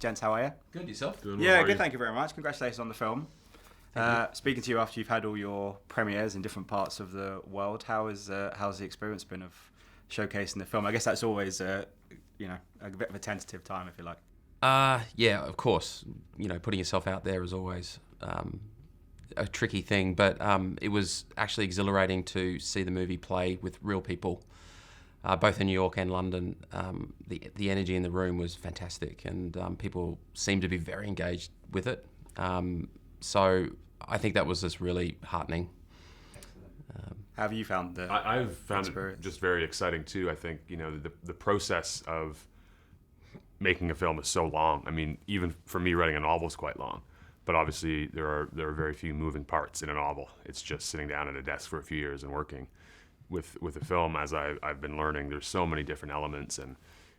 Gents, how are you? Good, yourself? Doing well, Yeah, how are good, you? thank you very much. Congratulations on the film. Speaking to you after you've had all your premieres in different parts of the world, how's the experience been of showcasing the film? I guess that's always, a bit of a tentative time, if you like. Yeah, of course. Putting yourself out there is always a tricky thing, but it was actually exhilarating to see the movie play with real people, both in New York and London. The energy in the room was fantastic, and people seemed to be very engaged with it. So I think that was just really heartening. How have you found the I've found experience? it just very exciting too. I think the process of making a film is so long. I mean, even for me, writing a novel is quite long. But obviously, there are very few moving parts in a novel. It's just sitting down at a desk for a few years and working. With a film, as I've been learning, there's so many different elements, and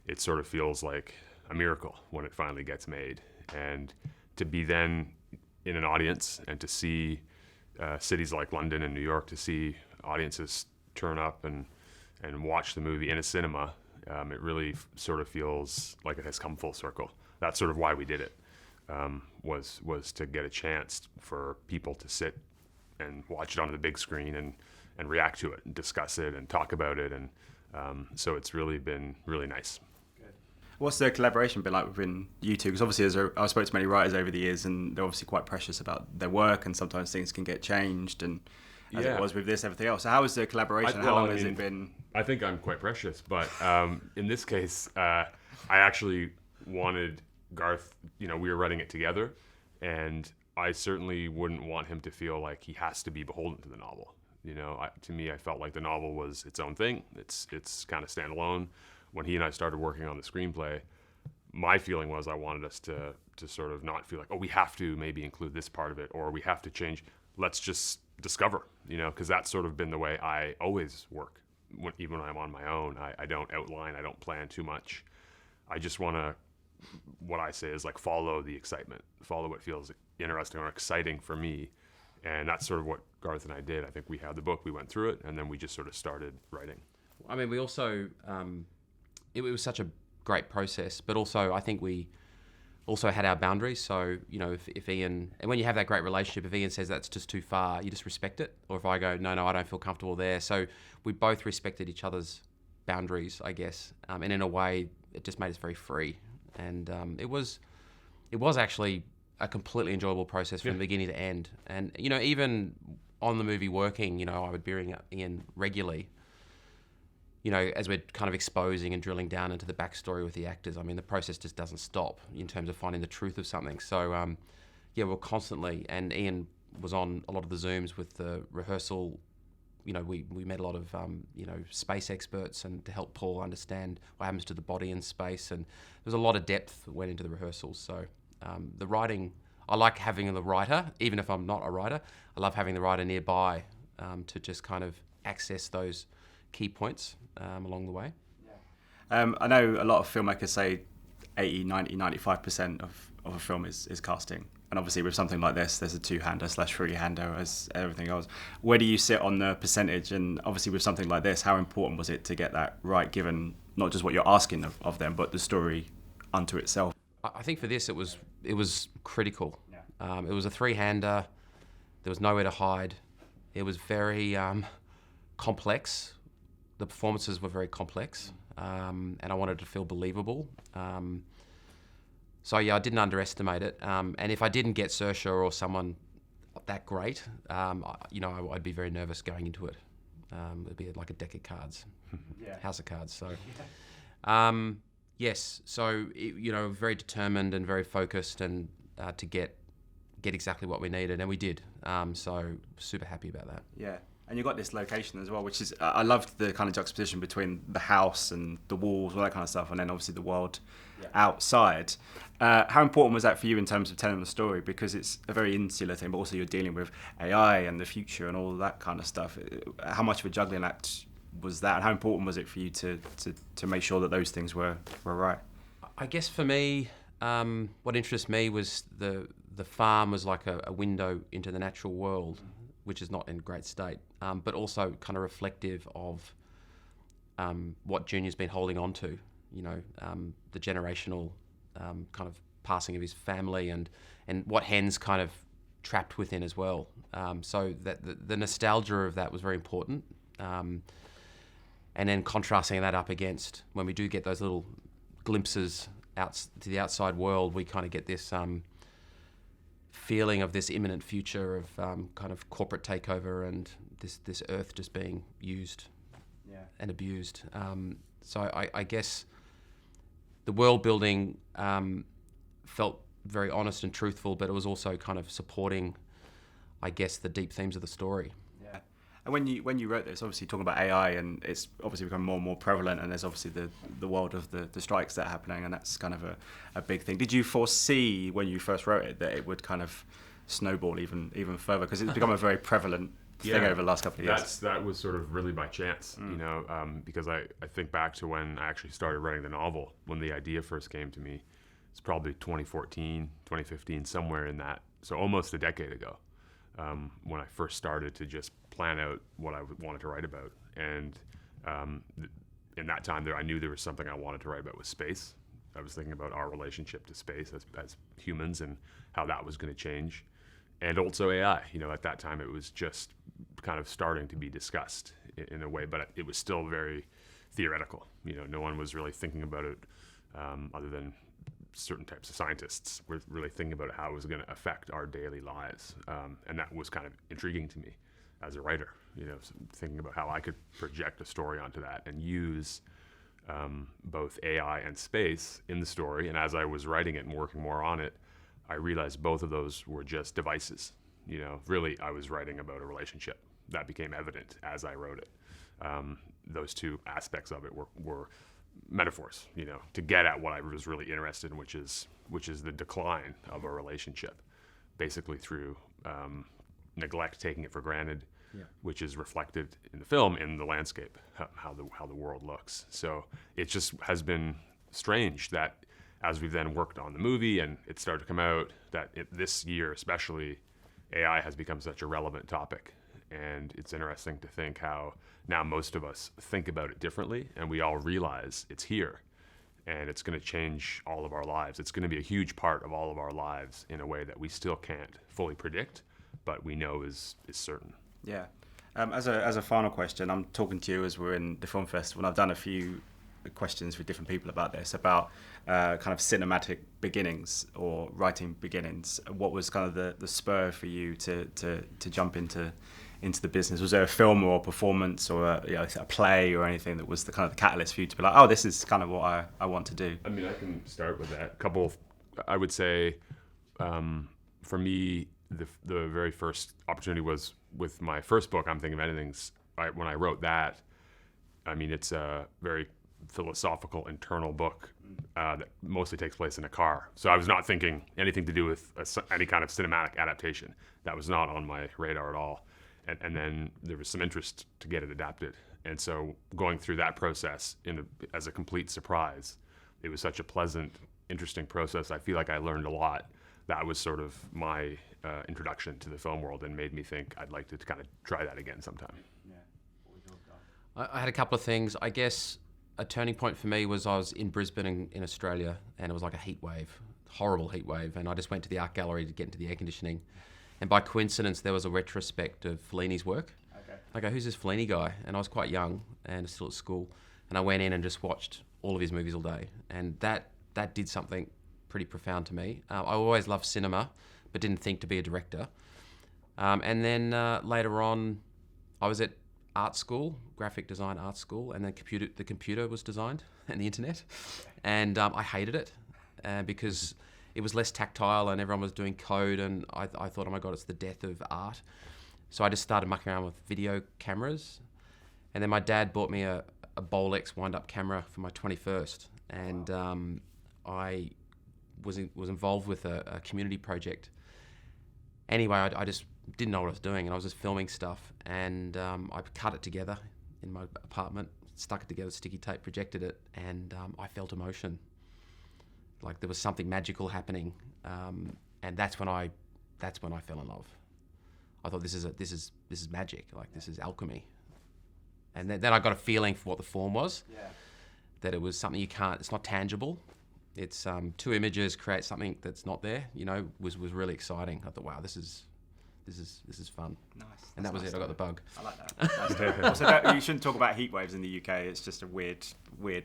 it sort of feels like a miracle when it finally gets made. And to be then in an audience and to see cities like London and New York, to see audiences turn up and watch the movie in a cinema, it really sort of feels like it has come full circle. That's sort of why we did it, was to get a chance for people to sit and watch it on the big screen and react to it and discuss it and talk about it. And so it's really been really nice. What's the collaboration been like within you two? Because obviously, I've spoken to many writers over the years, and they're obviously quite precious about their work, and sometimes things can get changed, and as it was with this, everything else. So how has the collaboration? How long has it been? I think I'm quite precious, but in this case, I actually wanted Garth, we were writing it together, and I certainly wouldn't want him to feel like he has to be beholden to the novel. To me, I felt like the novel was its own thing. It's kind of standalone. When he and I started working on the screenplay, my feeling was I wanted us to sort of not feel like, oh, we have to maybe include this part of it, or we have to change. Let's just discover, because that's sort of been the way I always work. Even when I'm on my own, I don't outline, I don't plan too much. I just want to, what I say is like follow the excitement, follow what feels interesting or exciting for me. And that's sort of what Garth and I did. I think we had the book, we went through it, and then we just sort of started writing. I mean, we also, it was such a great process, but also I think we also had our boundaries. So, if Iain, and when you have that great relationship, if Iain says that's just too far, you just respect it. Or if I go, no, I don't feel comfortable there. So we both respected each other's boundaries, I guess. And in a way, it just made us very free. And it was actually a completely enjoyable process from beginning to end. And, even on the movie working, I would be ringing Iain regularly, as we're kind of exposing and drilling down into the backstory with the actors. I mean, the process just doesn't stop in terms of finding the truth of something. So, we're constantly, and Iain was on a lot of the Zooms with the rehearsal. We met a lot of, space experts and to help Paul understand what happens to the body in space. And there was a lot of depth that went into the rehearsals. So the writing, I like having the writer, even if I'm not a writer. I love having the writer nearby to just kind of access those key points along the way. I know a lot of filmmakers say 80, 90, 95% of a film is casting. And obviously with something like this, there's a two-hander / three-hander as everything else. Where do you sit on the percentage? And obviously with something like this, how important was it to get that right, given not just what you're asking of them, but the story unto itself? I think for this, it was critical. Yeah. It was a three-hander. There was nowhere to hide. It was very complex. The performances were very complex, and I wanted to feel believable. So I didn't underestimate it. And if I didn't get Saoirse or someone that great, I'd be very nervous going into it. It'd be like a deck of cards, house of cards. So, yes. So very determined and very focused, and to get exactly what we needed, and we did. So super happy about that. Yeah. And you've got this location as well, which is, I loved the kind of juxtaposition between the house and the walls, all that kind of stuff, and then obviously the world outside. How important was that for you in terms of telling the story? Because it's a very insular thing, but also you're dealing with AI and the future and all that kind of stuff. How much of a juggling act was that? And how important was it for you to make sure that those things were right? I guess for me, what interests me was the farm was like a window into the natural world, which is not in great state, but also kind of reflective of what Junior's been holding on to, the generational kind of passing of his family and what Hen's kind of trapped within as well. So that the nostalgia of that was very important. And then contrasting that up against when we do get those little glimpses out to the outside world, we kind of get this feeling of this imminent future of kind of corporate takeover and this earth just being used and abused. So I guess the world building felt very honest and truthful, but it was also kind of supporting, I guess, the deep themes of the story. Yeah. And when you wrote this, obviously talking about AI, and it's obviously become more and more prevalent, and there's obviously the world of the strikes that are happening, and that's kind of a big thing. Did you foresee when you first wrote it that it would kind of snowball even further? Because it's become a very prevalent thing over the last couple of years. That was sort of really by chance, because I think back to when I actually started writing the novel, when the idea first came to me. It's probably 2014, 2015, somewhere in that. So almost a decade ago, when I first started to just plan out what I wanted to write about. And in that time I knew there was something I wanted to write about with space. I was thinking about our relationship to space as humans and how that was going to change. And also AI, at that time it was just kind of starting to be discussed in a way, but it was still very theoretical. No one was really thinking about it other than certain types of scientists were really thinking about how it was going to affect our daily lives. And that was kind of intriguing to me as a writer, thinking about how I could project a story onto that and use both AI and space in the story. And as I was writing it and working more on it, I realized both of those were just devices. Really, I was writing about a relationship. That became evident as I wrote it. Those two aspects of it were metaphors, to get at what I was really interested in, which is the decline of a relationship, basically through neglect, taking it for granted, which is reflected in the film, in the landscape, how the world looks. So it just has been strange that as we've then worked on the movie and it started to come out, that this year especially, AI has become such a relevant topic. And it's interesting to think how now most of us think about it differently, and we all realize it's here and it's going to change all of our lives. It's going to be a huge part of all of our lives in a way that we still can't fully predict, but we know is certain. Yeah. As a final question, I'm talking to you as we're in the film festival, and I've done a few questions with different people about this, about kind of cinematic beginnings or writing beginnings. What was kind of the spur for you to jump into the business? Was there a film or a performance or a play or anything that was the kind of the catalyst for you to be like, oh, this is kind of what I want to do? I mean, I can start with that. I would say, for me, the very first opportunity was with my first book, I'm Thinking of Anythings. When I wrote that, I mean, it's a very philosophical, internal book that mostly takes place in a car. So I was not thinking anything to do with any kind of cinematic adaptation. That was not on my radar at all. And then there was some interest to get it adapted. And so going through that process as a complete surprise, it was such a pleasant, interesting process. I feel like I learned a lot. That was sort of my introduction to the film world and made me think I'd like to kind of try that again sometime. I had a couple of things. I guess a turning point for me was I was in Brisbane in Australia, and it was like a heat wave, horrible heat wave. And I just went to the art gallery to get into the air conditioning. And by coincidence, there was a retrospect of Fellini's work. Okay. I go, who's this Fellini guy? And I was quite young and still at school. And I went in and just watched all of his movies all day. And that did something pretty profound to me. I always loved cinema, but didn't think to be a director. And then later on, I was at art school, graphic design art school, and then the computer was designed and the internet. And I hated it because it was less tactile and everyone was doing code, and I thought, oh my God, it's the death of art. So I just started mucking around with video cameras. And then my dad bought me a Bolex wind-up camera for my 21st. And I was involved with a community project. Anyway, I just didn't know what I was doing, and I was just filming stuff. And I cut it together in my apartment, stuck it together, sticky tape, projected it, and I felt emotion. Like there was something magical happening, and that's when I fell in love. I thought this is magic, like this is alchemy. And then I got a feeling for what the form was. Yeah. That it was something it's not tangible, it's two images create something that's not there. You know, was really exciting. I thought, wow, this is fun. Nice. And that was it. I got the bug. I like that. Also, you shouldn't talk about heat waves in the UK. It's just a weird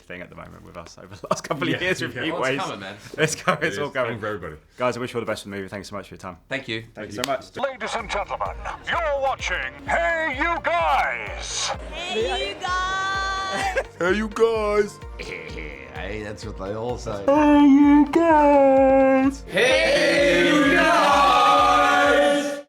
thing at the moment with us over the last couple of years with heat waves. It's coming, man. It's coming. It's all coming for everybody. Guys, I wish you all the best with the movie. Thanks so much for your time. Thank you. Thank you so much. Ladies and gentlemen, you're watching Hey You Guys! Hey, you guys! Hey, you guys! Hey, that's what they all say. Hey, you guys! Hey, you guys!